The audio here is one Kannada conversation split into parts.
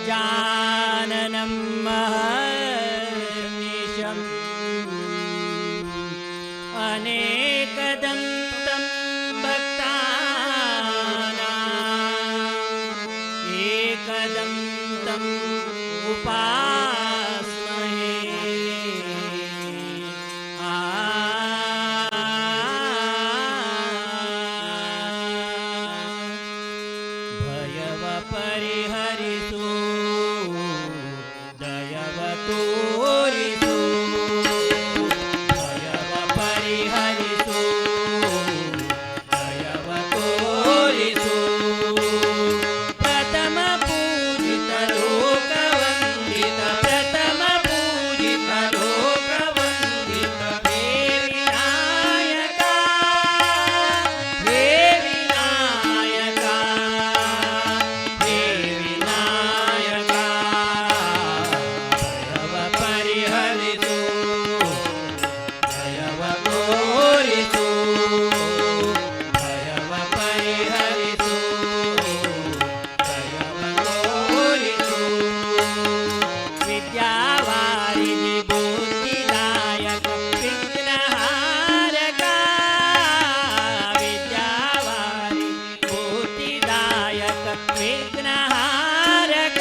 गजाननं महर्निशम् अनेकदन्तं भक्तानाम् एकदन्तम् उपास्महे। भयव परिहरितु दयव तोरितु भयव परिहरितु दयव तोरितु प्रथम पूजित लोकवन्दित प्रथम पूजित लोकवन्दित हे विनायका हे विनायका हे विनायका दयव परिहरितु दयव तोरितु दयव परिहरितु दयव तोरितु विद्यावारिधि बुद्धिदायक विघ्नहारक विद्यावारिधि बुद्धिदायक विघ्नहारक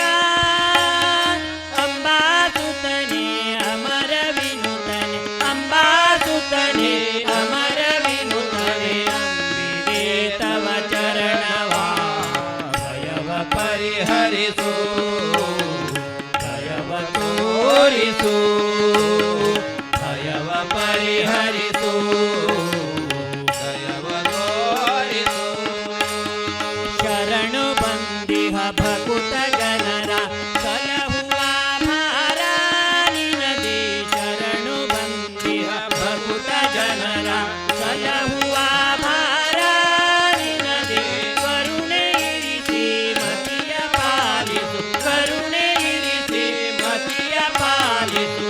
अंबासुतने अमर विनुतने अंबासुतने अमर विनुतने अंबिके तव चरणवा दयव परिहरितु दयव तोरितु दयव परिहरितु दयव तोरितु शरणु बंदिह भकुत जनरा सलहुआ भारानि नदी शरणु बंदिह भकुत जनरा सलहुआ भारानि नदी करुणे इरिಸಿ ಮತಿಯ ಪಾಲಿಸು ಕರುಣೆ ಇರಿಸಿ ಮತಿಯ ಪಾಲಿಸು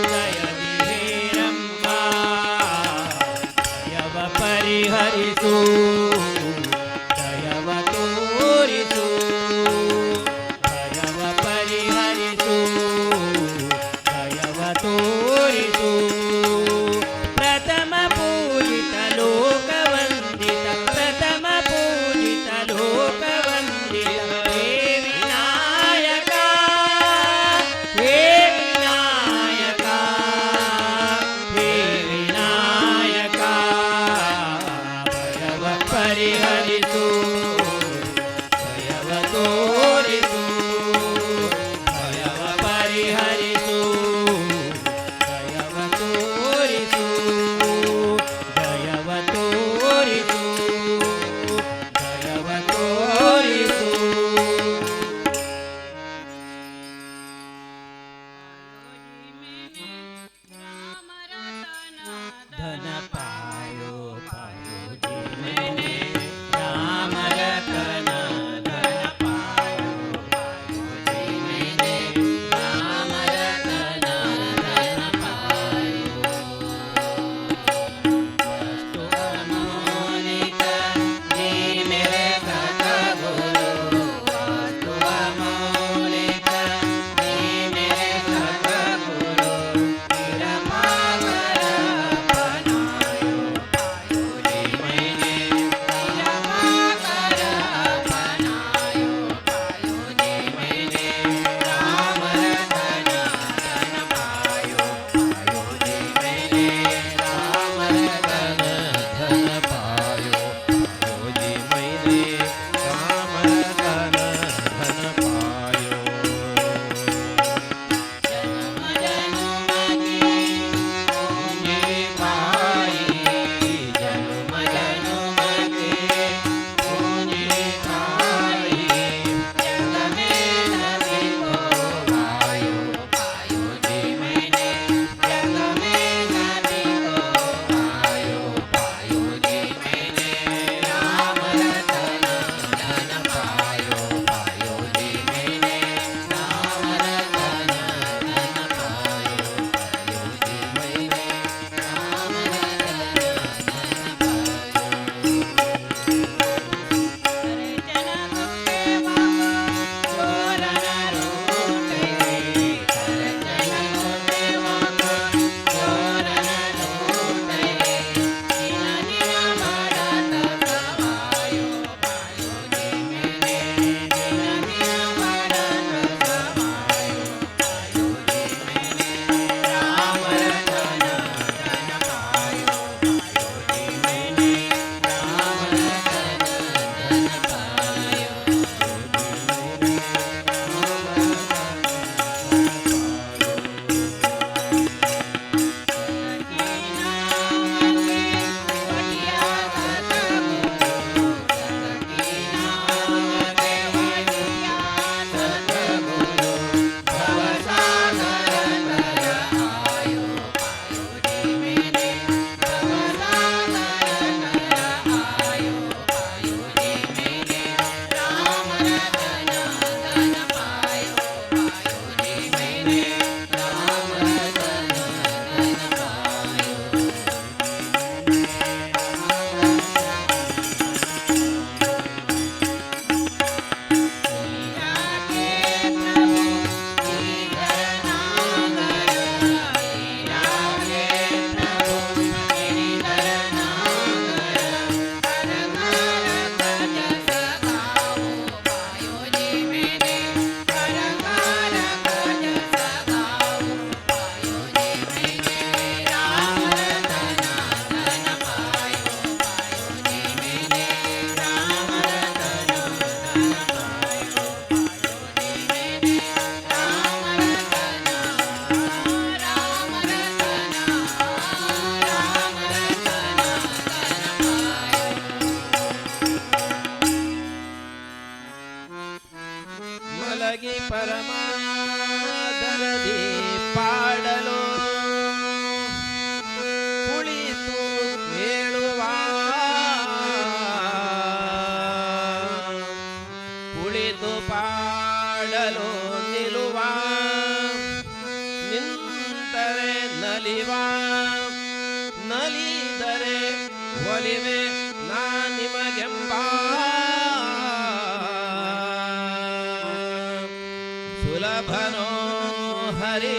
ಪರಮಾದರದಿ ಪಾಡಲು ಕುಳಿತು ಹೇಳುವ ಕುಳಿತು ಪಾಡಲು ನಿಲ್ಲುವ ನಿಂತರೆ ನಲಿವ ನಲಿದರೆ ಒಲಿವೆ ನಾ ನಿಮಗೆಂಬ ಸುಲಭನೋ ಹರಿ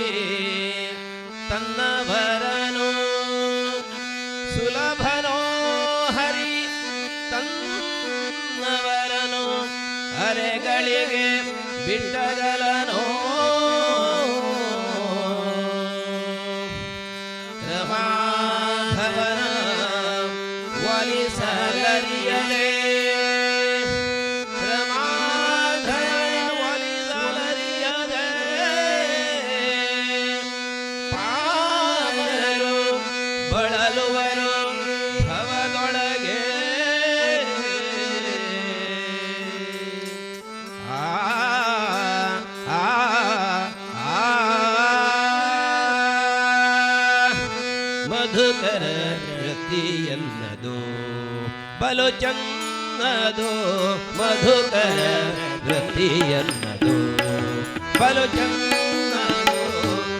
ತನ್ನವರನು ಸುಲಭನೋ ಹರಿ ತನ್ನವರನು ಅರೆಗಳಿಗೆ ಬಿಟ್ಟಗಲನೋ ರಮಾಧವನ ಒಲಿಸಲರಿಯಲೇ ಬಳಲುವರು ಭವದೊಳಗೆ ಆ ಆ ಆ ಮಧುಕರ ವೃತ್ತಿಯನ್ನದು ಬಲು ಚನ್ನದು ಮಧುಕರ ವೃತ್ತಿಯನ್ನದು ಬಲು ಚನ್ನದು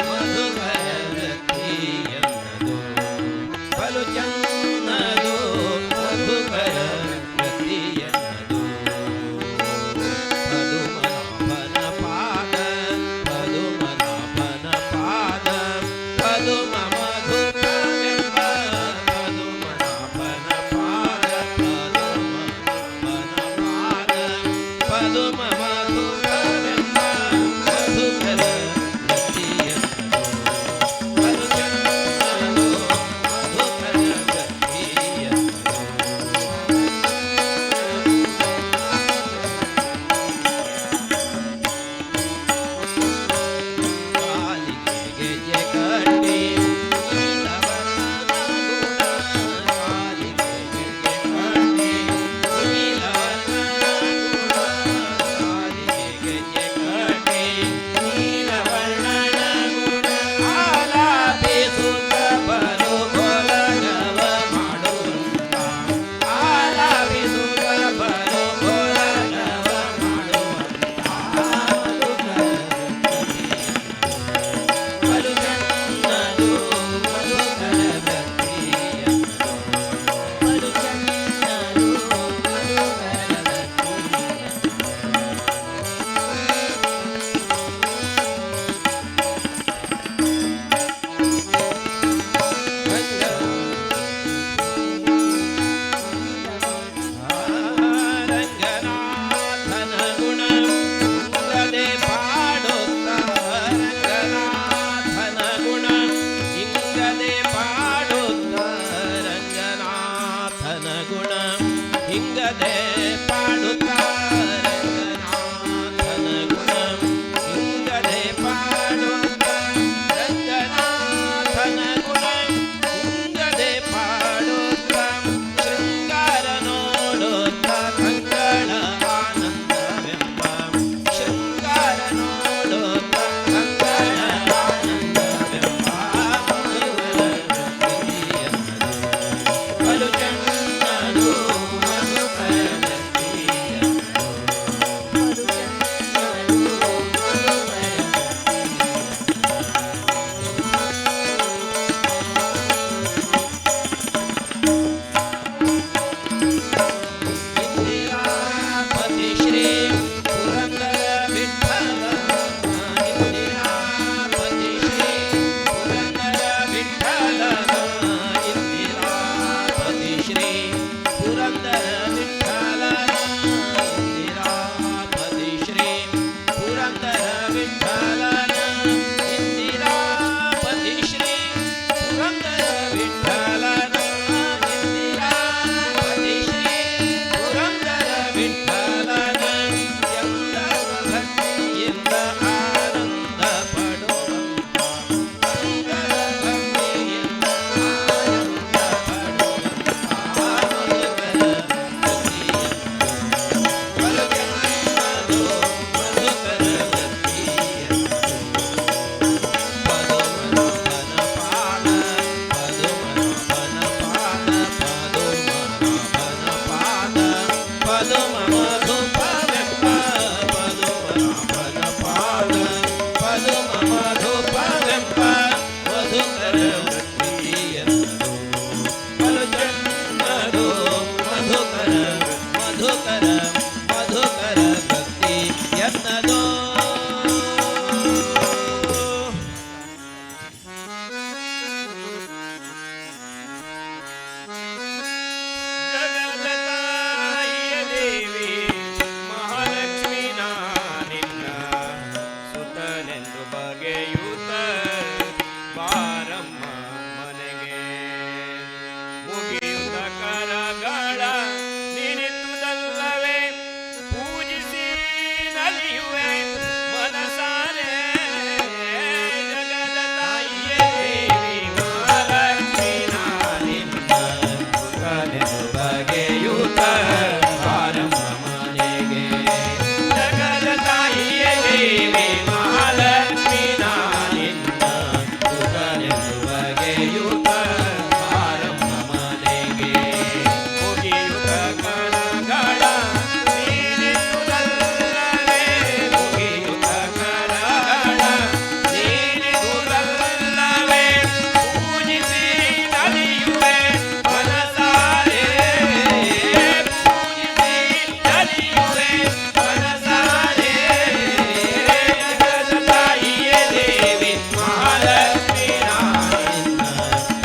ಮಧುಕರ ವೃತ್ತಿಯನ್ನದು ಬಲು ಚನ್ನದು ಮಧುಕರ ವೃತ್ತಿಯನ್ನದು ಪದುಮನಾಭನ ಪಾದ ಪದುಮನಾಭನ ಪಾದ ಪದುಮ ಮಧುಕವೆಂಬ ಪದುಮನಾಭನ ಪಾದ ಪದುಮ ಮಧುಕವೆಂಬ ಮಧುಕರ ವೃತ್ತಿಯನ್ನದು ಬಲು ಚನ್ನದು ಮಧುಕರ ವೃತ್ತಿಯನ್ನದು ಕಾಲಿಗೆ ಗೆಜ್ಜೆ ಕಟ್ಟಿ ನೀಲವರ್ಣನ ಗುಣ ಕಾಲಿಗೆ ಗೆಜ್ಜೆ ಕಟ್ಟಿ ನೀಲವರ್ಣನ ಗುಣ ಕಾಲಿಗೆ ಗೆಜ್ಜೆ ಕಟ್ಟಿ ನೀಲವರ್ಣನ ಗುಣ ಆಲಾಪಿಸುತ್ತ ಬಲು ಗೋಲಗವ ಮಾಡುವಂತ ಆಲಾಪಿಸುತ್ತ ಬಲು ಗೋಲಗವ ಮಾಡುವಂತ ಬಲು ಚನ್ನದು ಮಧುಕರ ವೃತ್ತಿಯನ್ನದು ಬಲು ಚನ್ನದು ಮಧುಕರ ರಂಗನಾಥನ ಗುಣ ಇಂಗದೆ ಪಾಡುತ್ತ ರಂಗನಾಥನ ಗುಣ ಇಂಗದೆ ಪಾಡುತ್ತ ರಂಗನಾಥನ ಗುಣ ಇಂಗದೆ ಪಾಡುತ್ತ ರಂಗನಾಥನ ಗುಣ ಇಂಗದೆ ಪಾಡುತ್ತ ರಂಗನಾಥನ ಗುಣ ಇಂಗದೆ ಪಾಡುತ್ತ ಶೃಂಗಾರ ನೋಡುತ್ತ ಕಂಗಳ ಆನಂದವೆಂಬ ಶೃಂಗಾರ ನೋಡುತ್ತ ಕಂಗಳ ಆನಂದವೆಂಬ ಮಧುಕರ ವೃತ್ತಿಯನ್ನದು ಬಲು ಚನ್ನದು ಮಧುಕರ ವೃತ್ತಿಯನ್ನದು ಬಲು ಚನ್ನದು ಮಧುಕರ ಇಂದಿರಾಪತಿ ಶ್ರೀ ಪುರಂದರ ವಿಠ್ಠಲ ಇಂದಿರಾಪತಿ ಶ್ರೀ ಪುರಂದರ ವಿಠ್ಠಲ ಇಂದಿರಾಪತಿ ಶ್ರೀ ಪುರಂದರ ವಿಠ್ಠಲ ಇಂದಿರಾಪತಿ ಶ್ರೀ ಪುರಂದರ ವಿಠ್ಠಲ ಇಂದಿರಾಪತಿ ಶ್ರೀ ಪುರಂದರ ವಿಠ್ಠಲ ಇಂದಿರಾಪತಿ ಶ್ರೀ ಪುರಂದರ ವಿಠ್ಠಲನ ಎಲ್ಲ ಭಕ್ತಿಯಿಂದ ಆನಂದ ಪಡುವಂತ ಮಂಗಳ ಭಕ್ತಿಯಿಂದ ಆನಂದ ಪಡುವಂತ ಮಧುಕರ ವೃತ್ತಿಯನ್ನದು ಬಲು ಚನ್ನದು ಮಧುಕರ ವೃತ್ತಿಯನ್ನದು ಮಧುಪವೆಂಬ ಮಧುಕರ ವೃತ್ತಿಯನ್ನದು ಬಲು ಚೆನ್ನದು ಮಧುಕರ ಮಧುಕರ ಮಧುಕರ ಭಕ್ತಿ ಎನ್ನದು ಜಗದ ತಾಯಿಯ ದೇವಿ ಮಹಾಲಕ್ಷ್ಮೀ ನಿನ್ನ ಸುತನೆಂದು ಬಗೆಯುತ್ತ ಬಾರಮ್ಮ ಮನೆಗೆ ಮುಗಿಯುತ್ತ ಕರಗಳ ನಿನಿತ್ತುದಲ್ಲವೇ ಪೂಜಿಸಿ ನಲಿಯುವೆ ಮನಸಾರೆ ಜಗದ ತಾಯಿಯೇ ದೇವಿ ಮಹಾಲಕ್ಷ್ಮೀ ನಿನ್ನ ಸುತನೆಂದು ಬಗೆಯುತ್ತ ಬಾರಮ್ಮ ಮನೆಗೆ ಜಗದ ತಾಯಿಯೇ ದೇವಿ ಮಹಾಲಕ್ಷ್ಮೀ ನಿನ್ನ ಸುತನೆಂದು ಬಗೆಯುತ್ತ ಬಾರಮ್ಮ ಮನೆಗೆ ಮುಗಿಯುತ್ತ ಕರಗಳ ನೀನಿದುದಲ್ಲವೇ ಮುಗಿಯುತ್ತ ಕರಗಳ ನೀನಿದುದಲ್ಲವೇ ಪೂಜಿಸಿ ನಲಿಯುವೆ ಮನಸಾರೆ ಪೂಜಿಸಿ ನಲಿಯುವೆ ಮನಸಾರೆ ಜಗದ ತಾಯಿಯೇ ದೇವಿ ಮಹಾಲಕ್ಷ್ಮೀ ನಿನ್ನ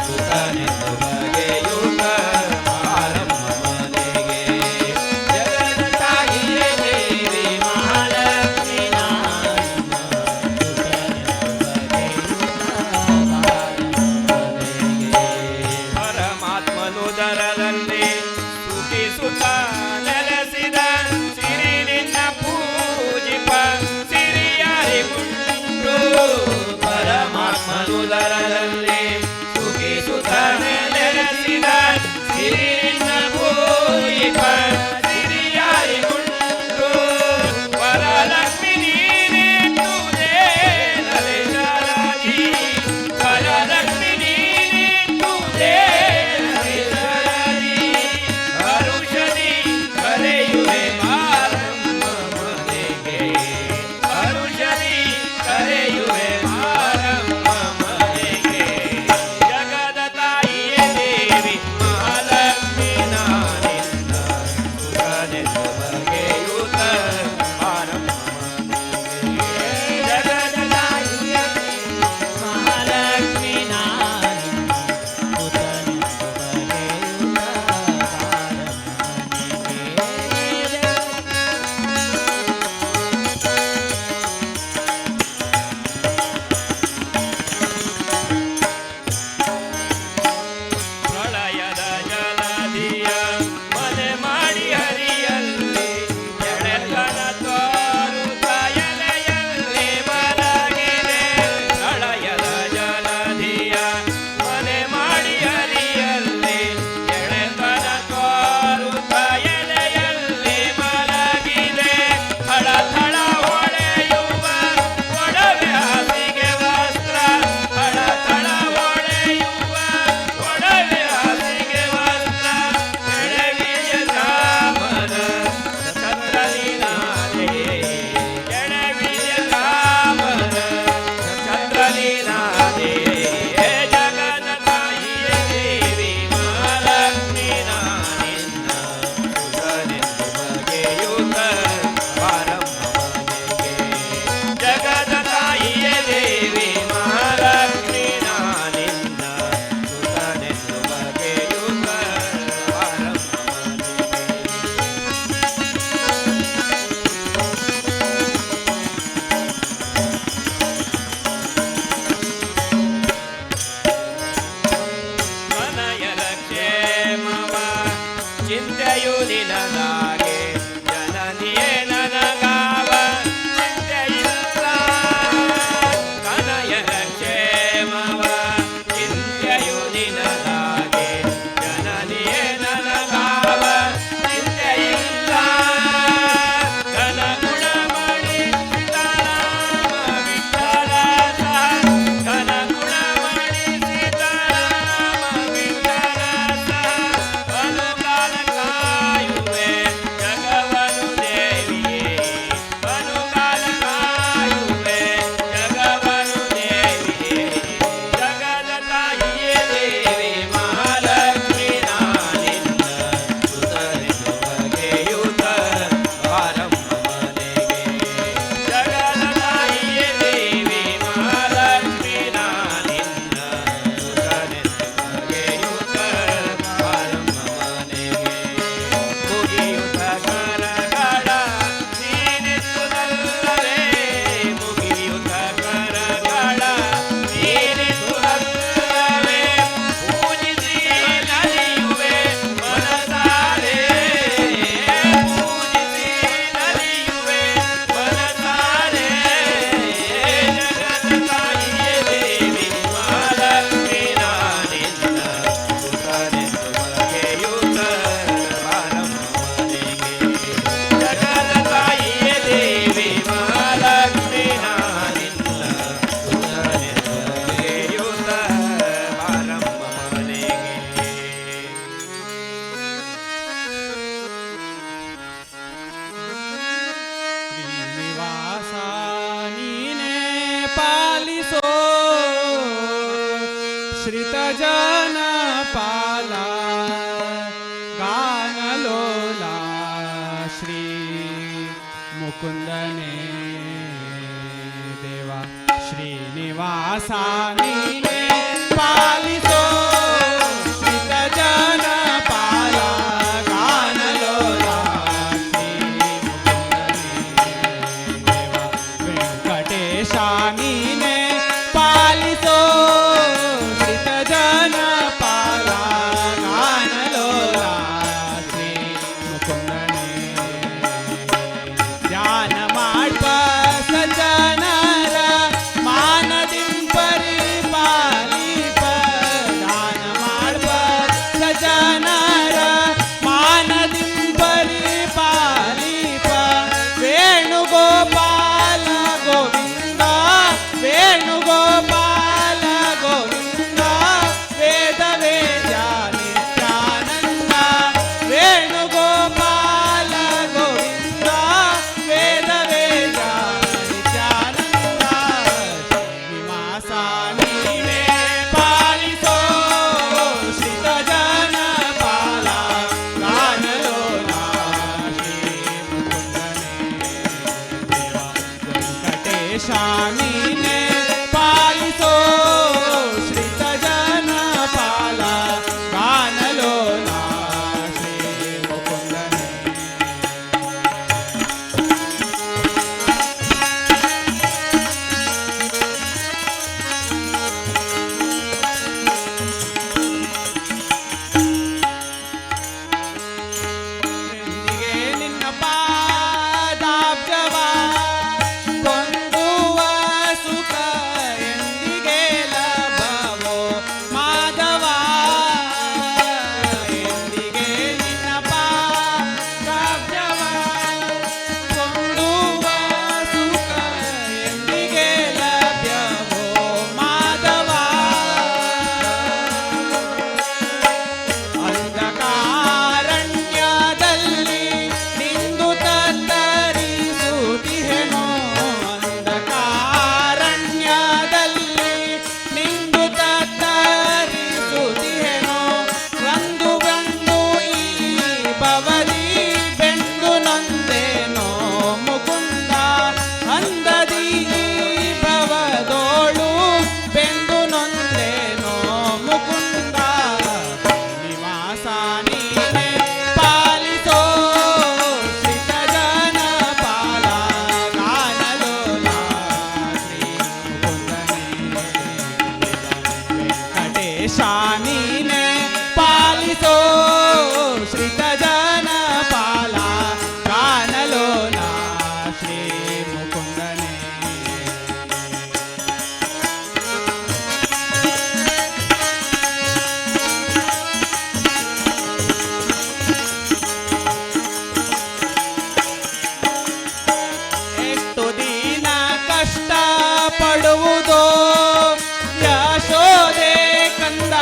ಸುತನೆಂದು ಬಗೆಯುತ್ತ ಬಾರಮ್ಮ ಮನೆಗೆ ಜಗದ ತಾಯಿಯೇ ದೇವಿ ಮಹಾಲಕ್ಷ್ಮೀ ನಿನ್ನ ಪರಮಾತ್ಮನು ದರದಲ್ಲಿ ಸುಖಿಸುತ್ತ ನೆಲೆಸಿದ ಸಿರಿ ನಿನ್ನ ಪೂಜಿಪ ಸಿರಿಯಾರಿಗುಂಟು ಪರಮಾತ್ಮನು ದರದಲ್ಲಿ ಸುಖಿಸುತ್ತ ನೆಲೆಸಿದ ಸಿರಿ ನಿನ್ನ ಪೂಜಿಪ ಸಿರಿಯಾರಿಗುಂಟು ವರಲಕ್ಷ್ಮಿ ನೀನಿಟ್ಟುದೇ ನರೇಶರಾಜಿ ವರಲಕ್ಷ್ಮಿ ನೀನಿಟ್ಟುದೇ ನರೇಶರಾಜಿ ಹರುಷದಿ ಕರೆಯುವೆ ಬಾರಮ್ಮ ಮನೆಗೆ ಹರುಷದಿ ಕರೆಯುವೆ ಬಾರಮ್ಮ ಮನೆಗೆ ಪಾಲಿಸೋ ಶ್ರಿತ ಜನ ಪಾಲ ಗಾನಲೋಲ ಶ್ರೀ ಮುಕುಂದನೇ ದೇವ ಶ್ರೀನಿವಾಸ ನೀನೇ ಪಾಲಿಸೋ ಶ್ರಿತ ಜನ ಪಾಲ ಗಾನಲೋಲ ಶ್ರೀ ಮುಕುಂದನೇ ದೇವ ವೆಂಕಟೇಶ ನೀನೇ ಪಾಲಿಸೋ ಶ್ರಿತ ಜನ ಪಾಲ ಗಾನಲೋಲ ಶ್ರೀ ಮುಕುಂದನೇ ಧ್ಯಾನ ಮಾಡ್ಪ ಸಜ್ಜನರ ಮಾನದಿಂ ಪರಿಪಾಲಿಪ ಧ್ಯಾನ ಮಾಡ್ಪ ಸಜ್ಜನರ ಮಾನದಿಂ ಪರಿಪಾಲಿಪ ವೇಣುಗೋಪಾಲ ಗೋವಿಂದ ವೇಣುಗೋಪಾಲ ಗೋವಿಂದ ವೇದ ವೇದ್ಯ ನಿತ್ಯಾನಂದ ವೇಣುಗೋಪಾಲ ಗೋವಿಂದ ವೇದ ವೇದ್ಯ ನಿತ್ಯಾನಂದ ಶ್ರೀನಿವಾಸ ನೀನೇ ಪಾಲಿಸೋ ಶ್ರಿತ ಜನ ಪಾಲ ಗಾನಲೋಲ ಶ್ರೀ ಮುಕುಂದನೇ ದೇವ ವೆಂಕಟೇಶ ನೀನೇ ಪಾಲಿಸೋ ಶ್ರಿತ ಜನ ಪಾಲ ಗಾನಲೋಲ ಶ್ರೀ ಮುಕುಂದನೇ ಎಂದಿಗೆ ನಿನ್ನ ಪಾದಾಬ್ಜವ ಕೊಂದುವ ಸುಖ ಎಂದಿಗೆ ಲಭವೋ ಮಾಧವ ಎಂದಿಗೆ ನಿನ್ನ ಪಾದಾಬ್ಜವ ಕೊಂದುವ ಸುಖ ಎಂದಿಗೆ ಲಭ್ಯವೋ ಮಾಧವ ಅಂಧಕಾರಣ್ಯದಲ್ಲಿ ನಿಂದು ತತ್ತರಿಸುತ್ತಿಹೆನೋ ಅಂಧಕಾರಣ್ಯದಲ್ಲಿ ನಿಂದು ತತ್ತರಿಸುತ್ತಿಹೆನೋ ಒಂದು ಬಂದು ಈ ಬವರಿ ಬೆಂದು ನೊಂದೇನೋ ಮುಕುಂದ ಅಂದದಿ ಈ ಭವದೋಳು ಬೆಂದು ನೊಂದೇನೋ ಮುಕುಂದ ಶ್ರೀನಿವಾಸ ನೀನೇ ಪಾಲಿಸೋ ಶ್ರಿತ ಜನ ಪಾಲ ಗಾನಲೋಲ ಶ್ರೀ ಮುಕುಂದನೇ ವೆಂಕಟೇಶ ನೀನೇ ಪಾಲಿಸೋ ಶ್ರಿತ ಜನ ಪಾಲ ಗಾನಲೋಲ ಶ್ರೀ ಮುಕುಂದನೇ ಎಷ್ಟು ದಿನ ಕಷ್ಟ ಪಡುವುದೋ ಯಶೋದೆ ಕಂದ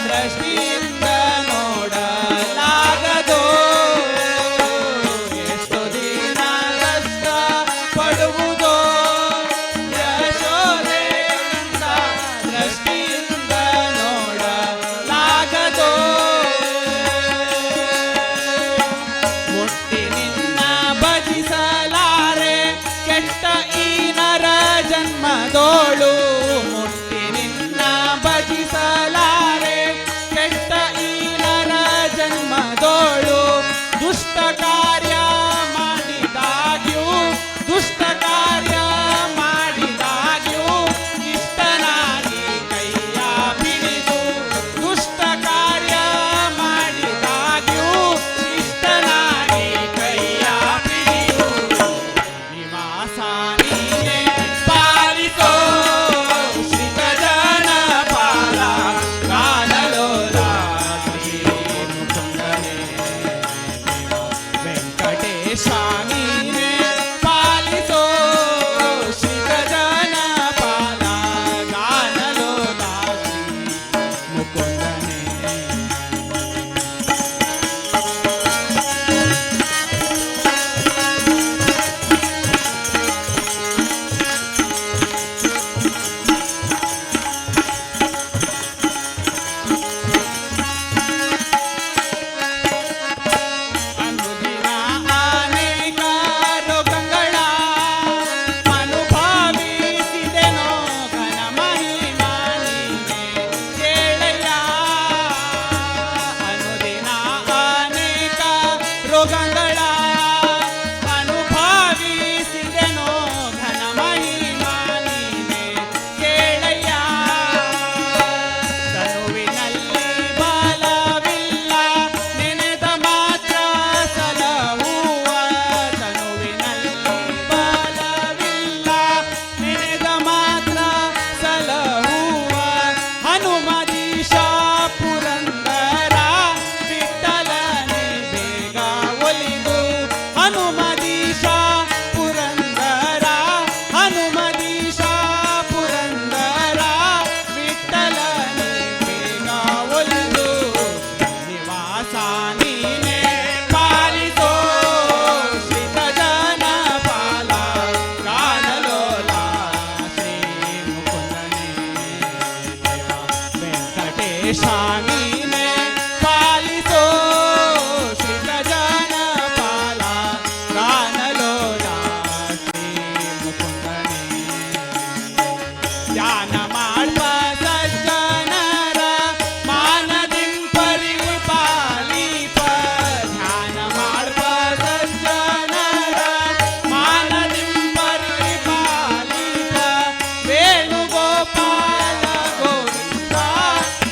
ದೃಷ್ಟಿಯಿಂದ ನೋಡಲಾಗದೋ ಎಷ್ಟು ದಿನ ಕಷ್ಟ ಪಡುವುದೋ ಯಶೋದೆ ಕಂದ ದೃಷ್ಟಿಯಿಂದ ನೋಡಲಾಗದೋ ಮುಟ್ಟಿ ನಿನ್ನ ಭಜಿಸಲಾರೆ ಕೆಟ್ಟ ಈ ನರ ಜನ್ಮದೋಳು शानीने पालितो श्रीगजान पाला गानलोला श्री मुकुंदने ध्यान माड्प सज्जनर मानदिं परिपालिप ध्यान माड्प सज्जनर मानदिं परिपालिप वेणुगोपाल गोविंद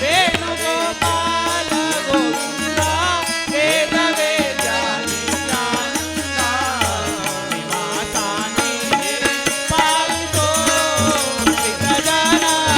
वेणुगोपाल गोविंद वेद वेदानित्यानंद निवासानि पालितो श्रीगजानन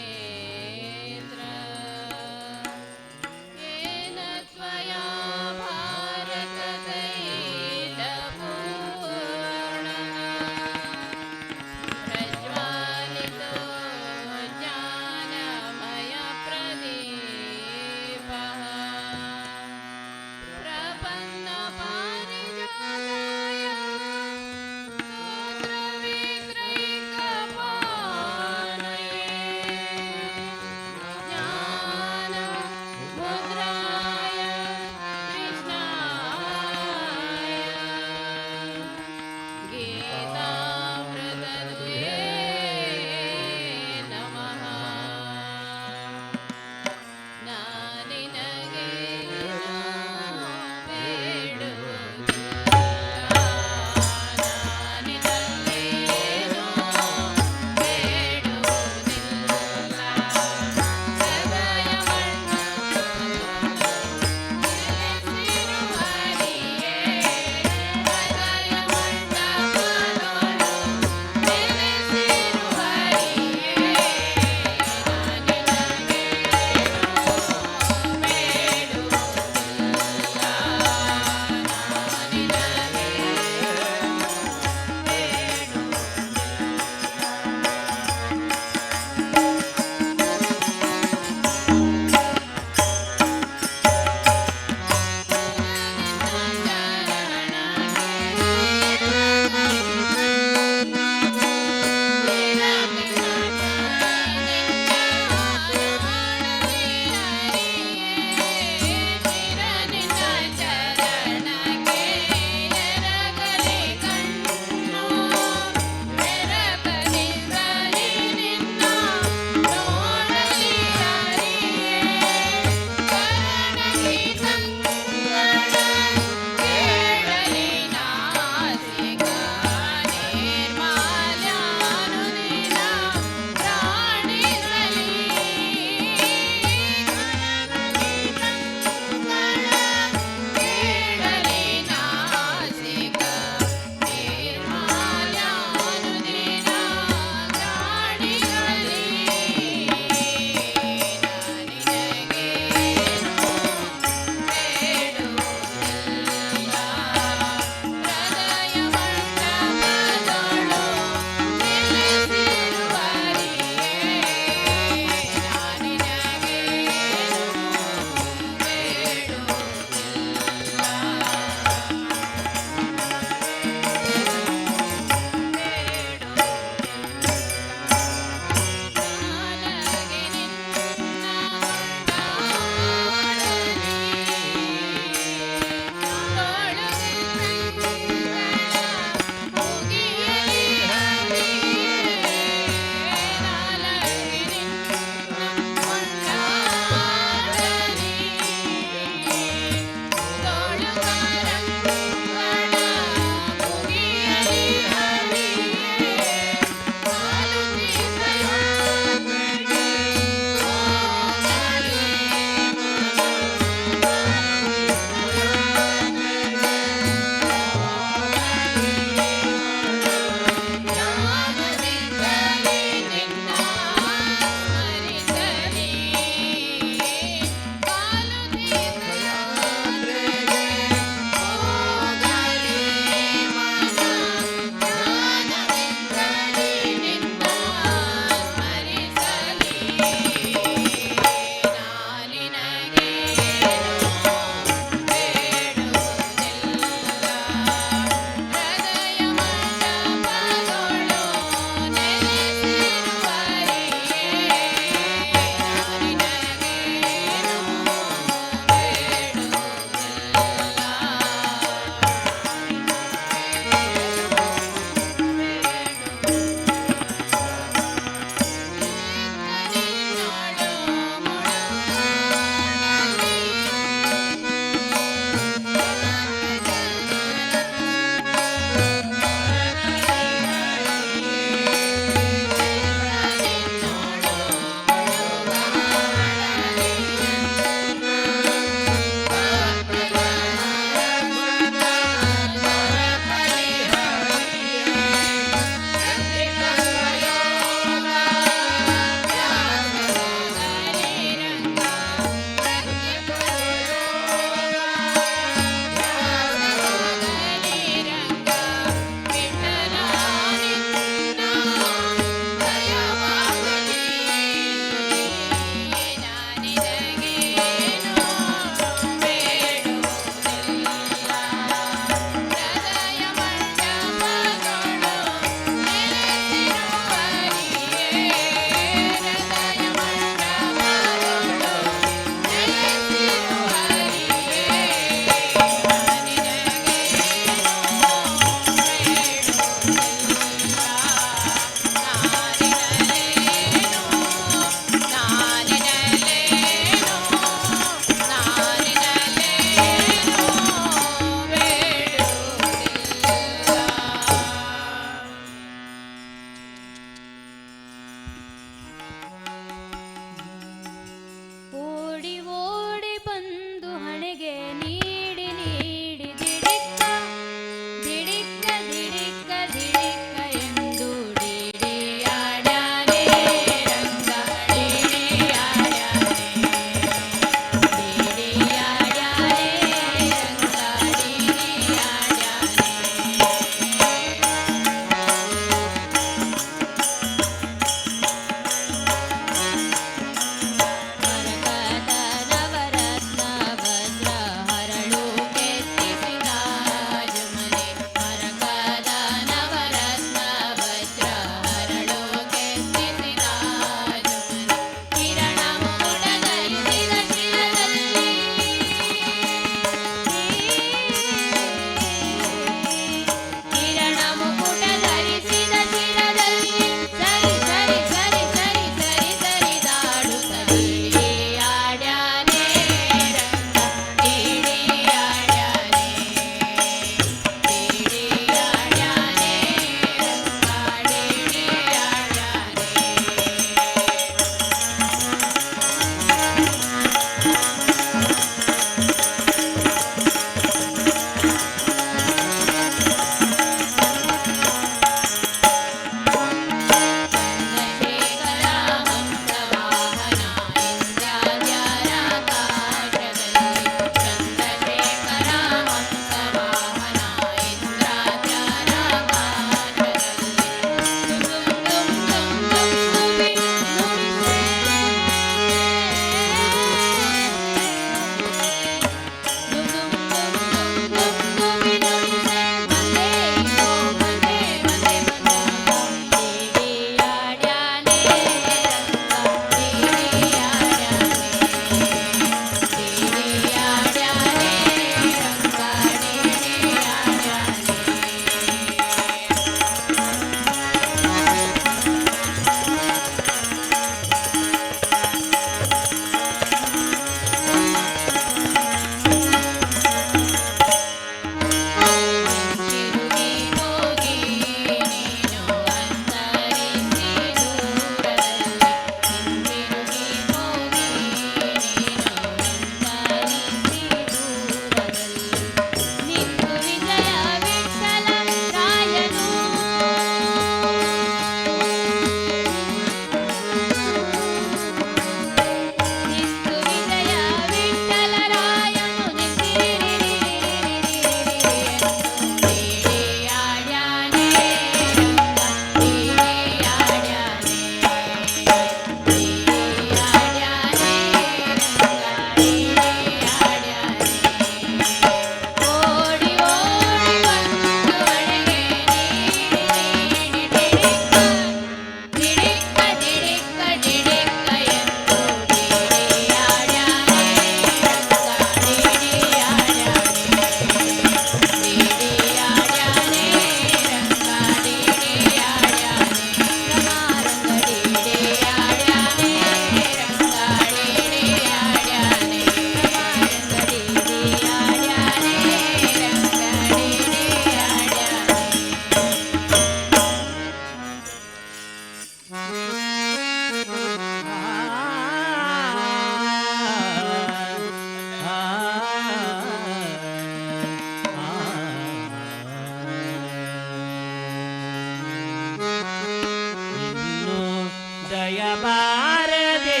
ದಯ ಬಾರದೆ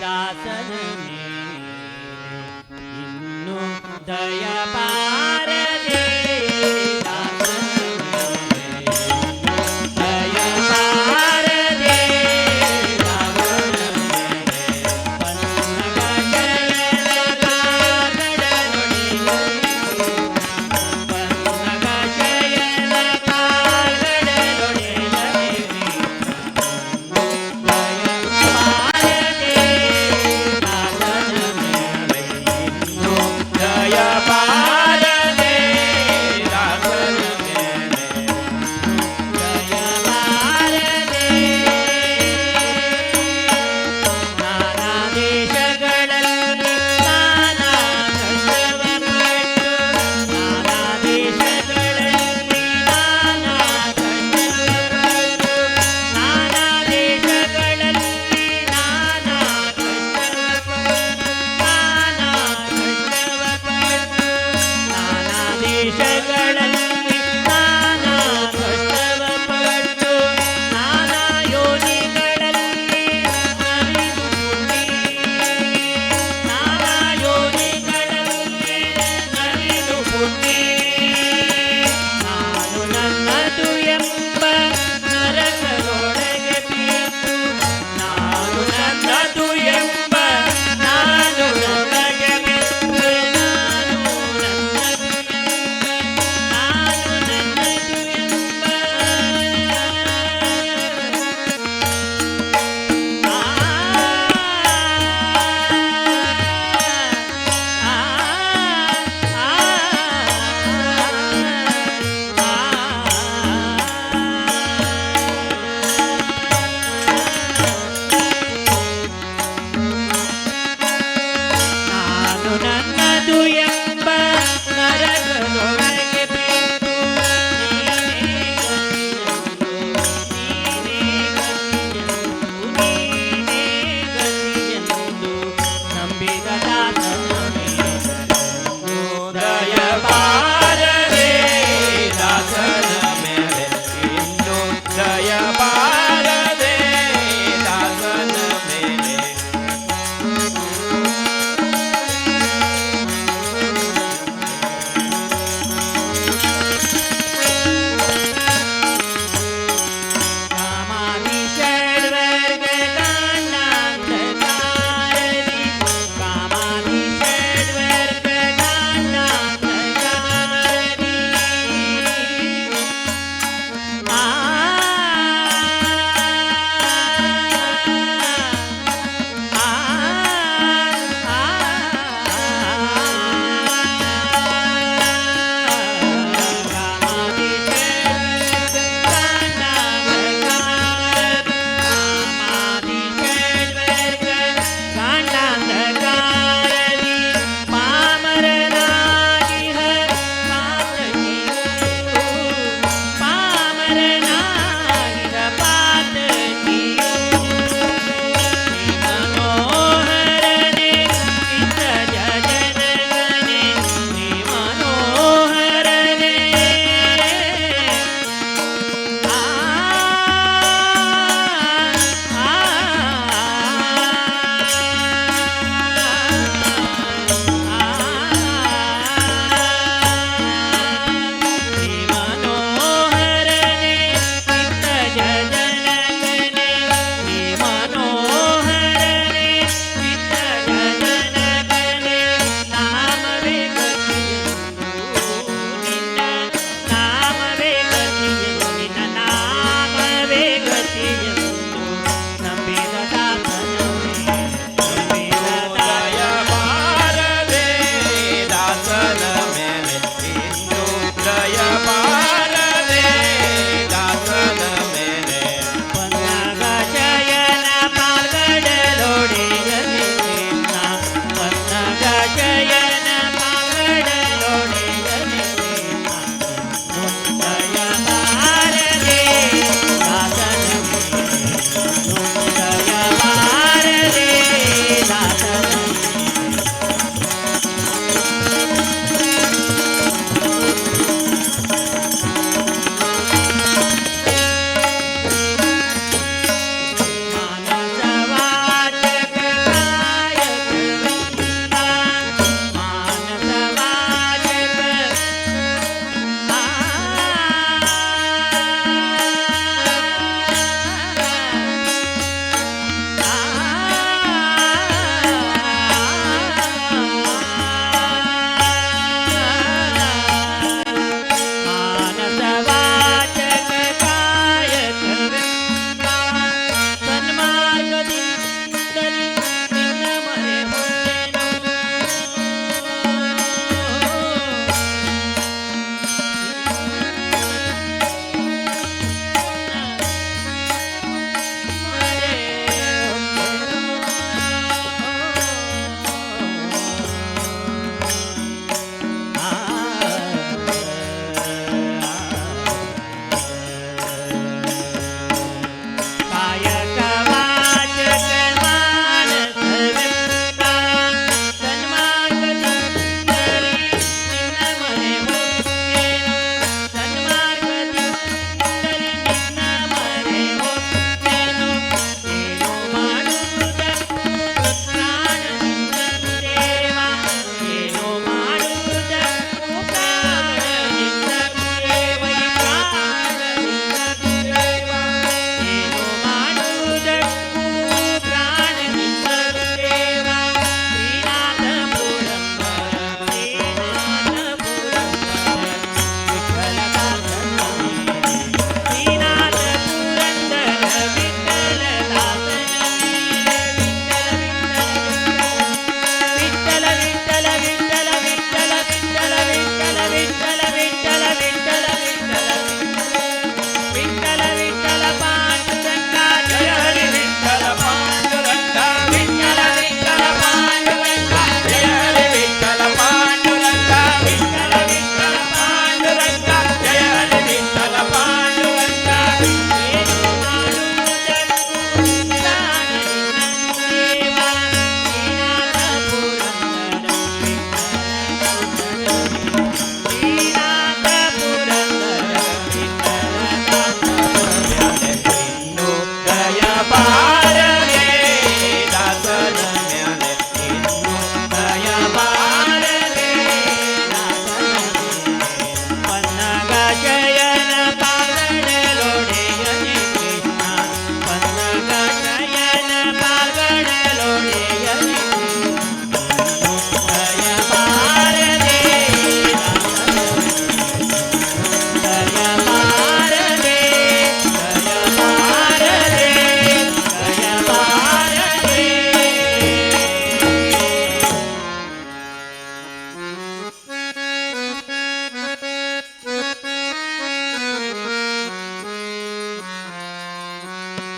ದಾಸನ ಮೇಲೆ ಇನ್ನು ದಯ ಬಾರದೆ ದಾಸನ ಮೇಲೆ ದಯ ಬಾರದೆ ದಾಸನ ಮೇಲೆ ಪನ್ನಗ ಶಯನ ಕಾಗಡನೊಡಿಯುವುದು ಪನ್ನಗ ಶಯನ ಕಾಗಡನೊಡಿಯುವುದು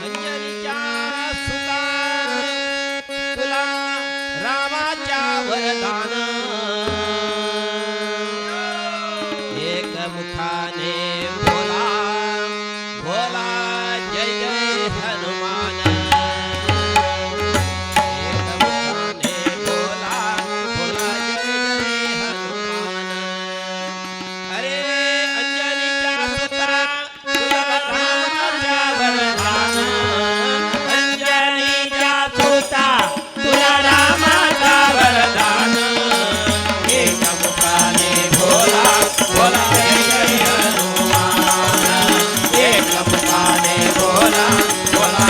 अंजनीच्या सुता तुला रामाच्या वरदान एक मुखाने बोला बोला जय जय हनुमान एक मुखाने बोला बोला जय जय हनुमान अरे अंजनीच्या सुता तुला रामाच्या वरदान अंजनीच्या सुता तुला रामाचा वरदान एक मुखाने बोला बोला जय जय हनुमान एक मुखाने बोला बोला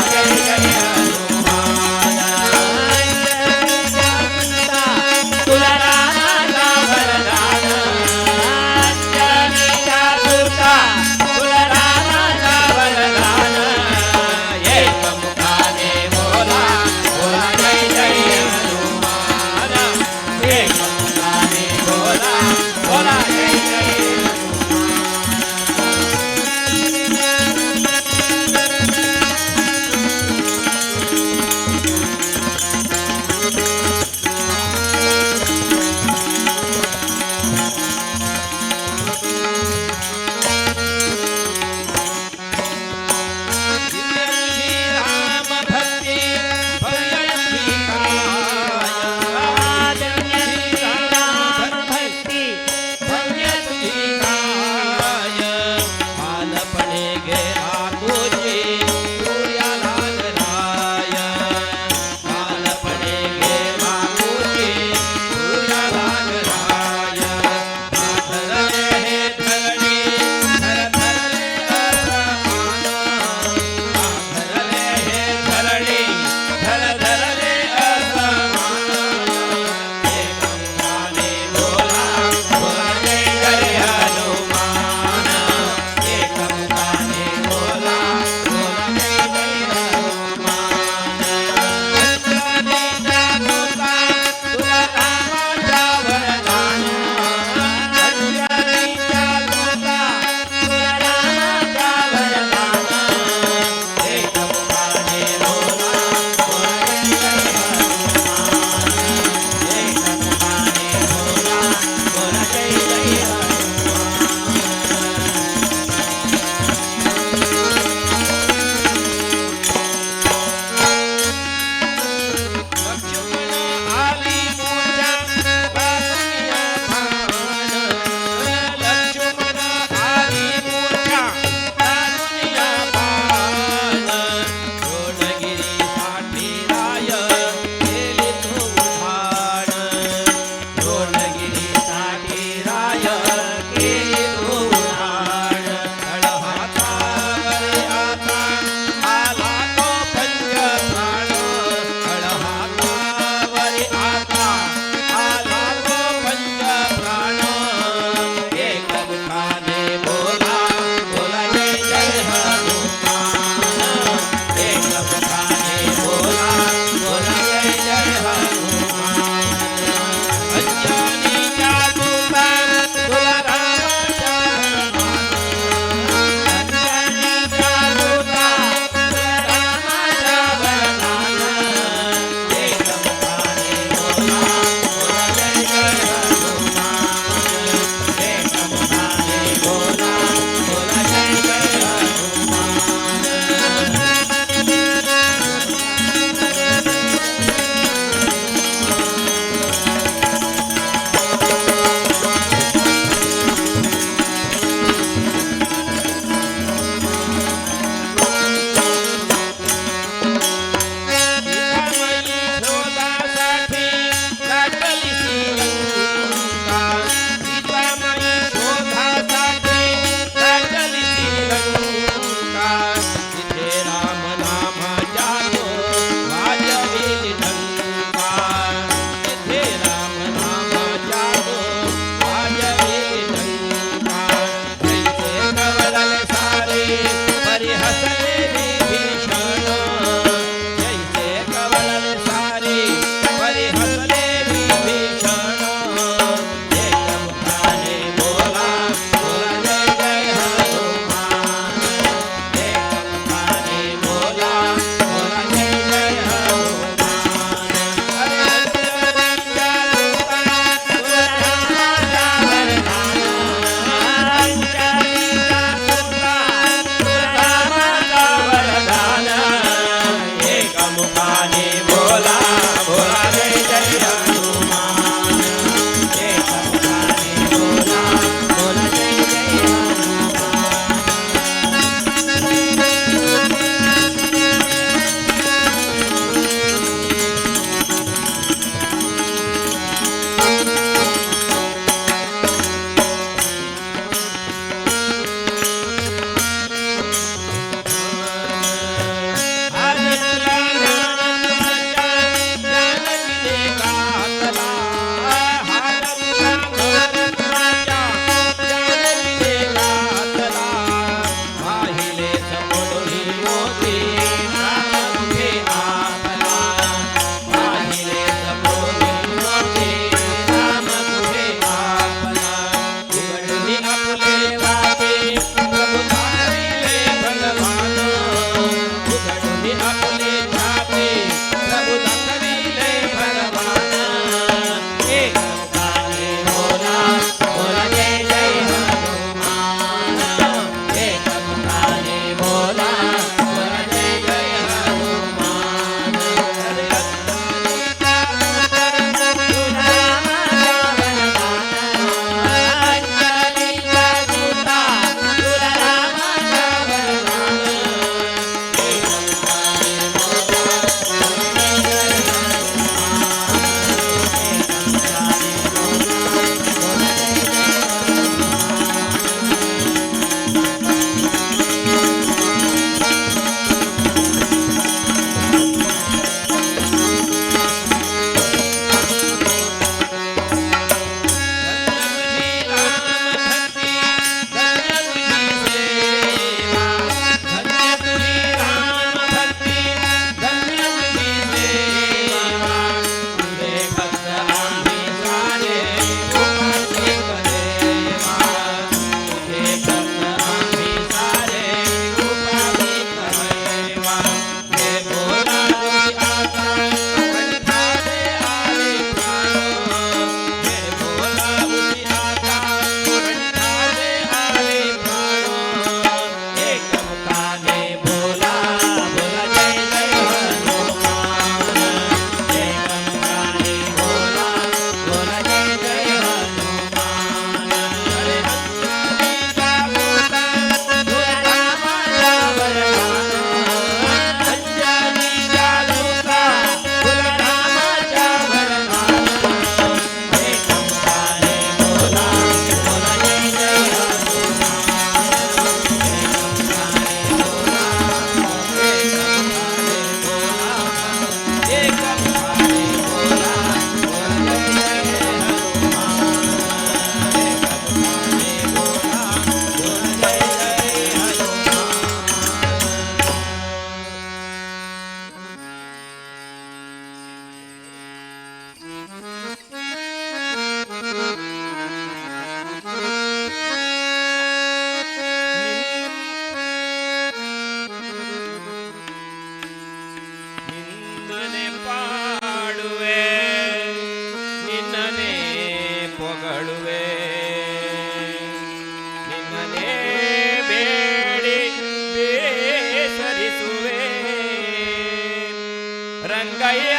ರಂಗಯ್ಯ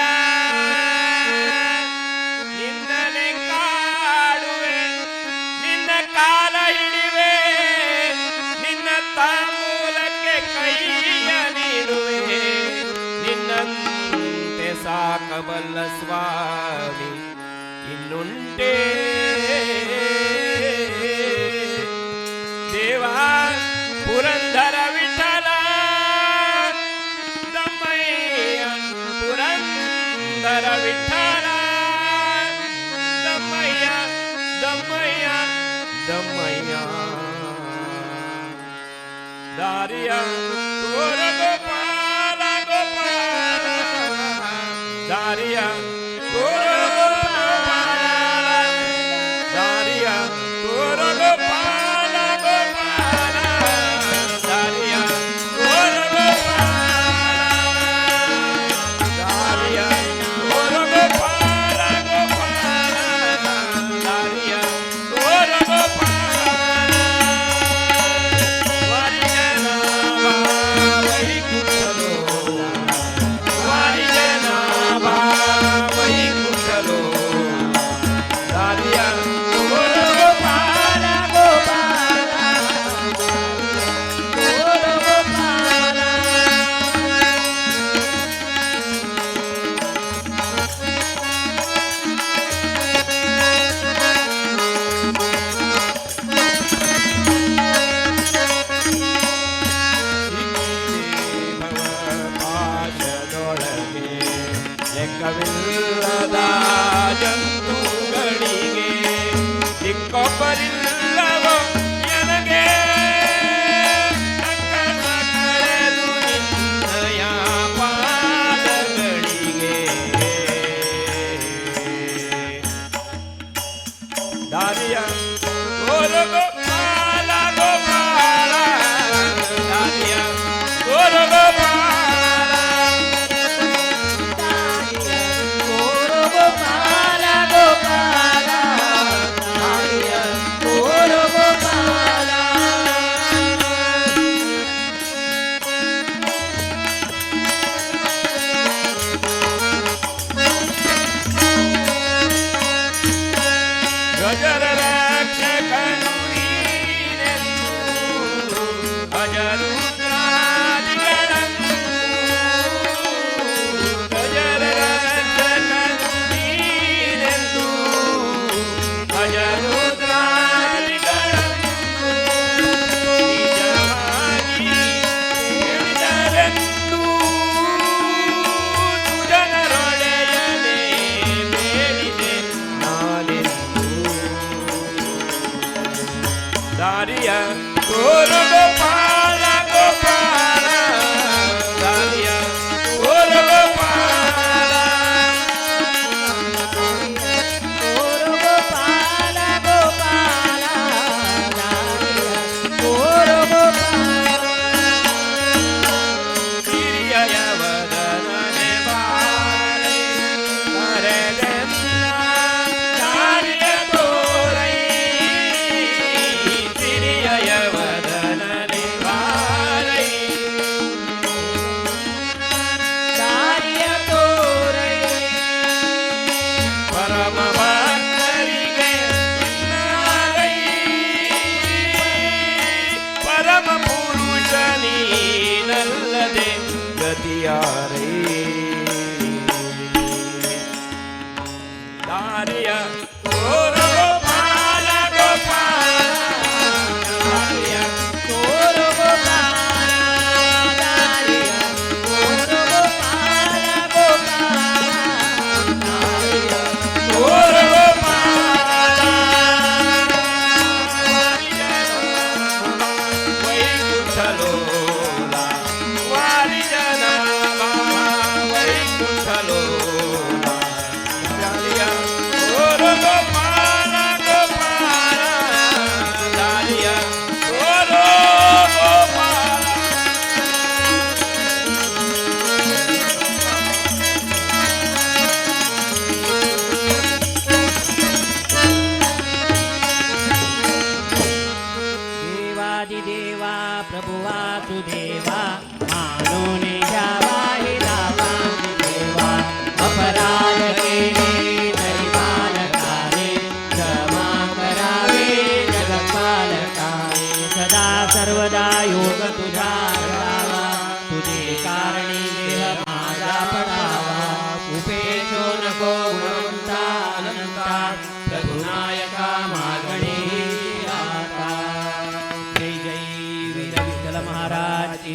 ನಿನ್ನನೆ ಕಾಡುವೆ ನಿನ್ನ ಕಾಲ ಹಿಡಿವೆ ನಿನ್ನ ತಾಮೂಲಕ್ಕೆ ಕೈಯ ನೀಡುವೆ ನಿನ್ನಂತೆ ಸಾಕಬಲ್ಲ ಸ್ವಾಮಿ ಇನ್ನುಂಟೆ ದೇವಾ ಪುರಂದರ ವಿಠಲ ದಮ್ಮಯ್ಯ ಪುರಂದರ ವಿಠಲ ದಮ್ಮಯ್ಯ ದಮ್ಮಯ್ಯ ದಮ್ಮಯ್ಯ ದಾರಿಯ ತೋರ ಗೋಪಾಲ ಗೋಪಾಲ ದಾರಿಯ ತೋರ ಗೋಪಾಲ ದಾರಿಯ ತೋರ ಗೋಪಾಲ ಗೋಪಾಲ ದಾರಿಯ ತೋರ ಗೋಪಾಲ ದಾರಿಯ ತೋರ ಗೋಪಾಲ ಗೋಪಾಲ ದಾರಿಯ ತೋರ ಗೋಪಾಲ ವಾರಿಜನ ವೈಕುಂಠಲೋ ವಾರಿಜನ ವೈಕುಂಠಲೋ ದಾರಿಯ ತೋರ ಗೋಪಾಲ ಗೋಪಾಲ ತೋರ ಗೋಪಾಲ ಪಾಶದೊಳಗೆ ಲೆಕ್ಕವಿಲ್ಲದ ಜಂತುಗಳಿಗೆ ದಿಕ್ಕೊಬ್ಬರಿಲ್ಲವೋ ನನಗೆ ಅಕ್ಕನ ಕಳೆದು ನಿನ್ನಯ ಪಾದಗಳಿಗೆ ದಾರಿಯ ತೋರ ಗೋಪಾಲ ಗೋಪಾಲ ದಾರಿಯ ತೋರ ಗೋಪಾಲ ಗೋಪಾಲ ಗೋಪಾಲ ದಾರಿಯ ತೋರ ಗೋಪಾಲ ಗಜರ ರಕ್ಷಕನು ನೀನೆಂದು ಅಜರುದ್ರಾದಿಗಳನ್ನು ಗಜರ ರಕ್ಷಕನು ನೀನೆಂದು ಅಜರುದ್ರಾದಿಗಳನ್ನು ನಿಜವಾಗಿ ಹೇಳಿದರೆಂದು ಸುಜನರೊಡೆಯನೆ ಬೇಡಿದೆ ನಾನೆಂದು ದಾರಿಯ ತೋರ ಗೋಪಾಲ ಗೋಪಾಲ ದಾರಿಯ ತೋರ ಗೋಪಾಲ ತೋರ ಗೋಪಾಲ ಗೋಪಾಲ ದಾರಿಯ ತೋರ ಗೋಪಾಲ ಸಿರಿಯವದನೆ ಬಾಳೆ ಕರೆದೆನ್ನ ದಾರಿಯ ತೋರೈ ಸಿರಿಯವದನೆ ಬಾಳೆ ದಾರಿಯ ತೋರೈ ಪರಮ ಭಕ್ತರಿಗೆ ನಾಗೈ ಪರಮ ಪುರುಷ ನೀನಲ್ಲದೆ ಗತಿಯಾರೈ ದಾರಿಯ ತೋರ ಗೋಪಾಲ ಗೋಪಾಲ ದಾರಿಯ ತೋರ ಗೋಪಾಲ ದಾರಿಯ ತೋರ ಗೋಪಾಲ ಗೋಪಾಲ ದಾರಿಯ ತೋರ ಗೋಪಾಲ ವೈಕುಂಠಲೋಲ ವಾರಿಜನ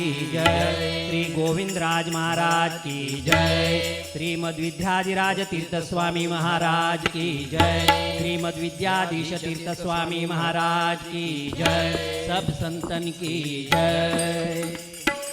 की जय, श्री गोविंदराज महाराज की जय, श्रीमद विद्याधिराज तीर्थ स्वामी महाराज की जय, श्रीमद विद्याधीश तीर्थ स्वामी महाराज की जय, सब संतन की जय।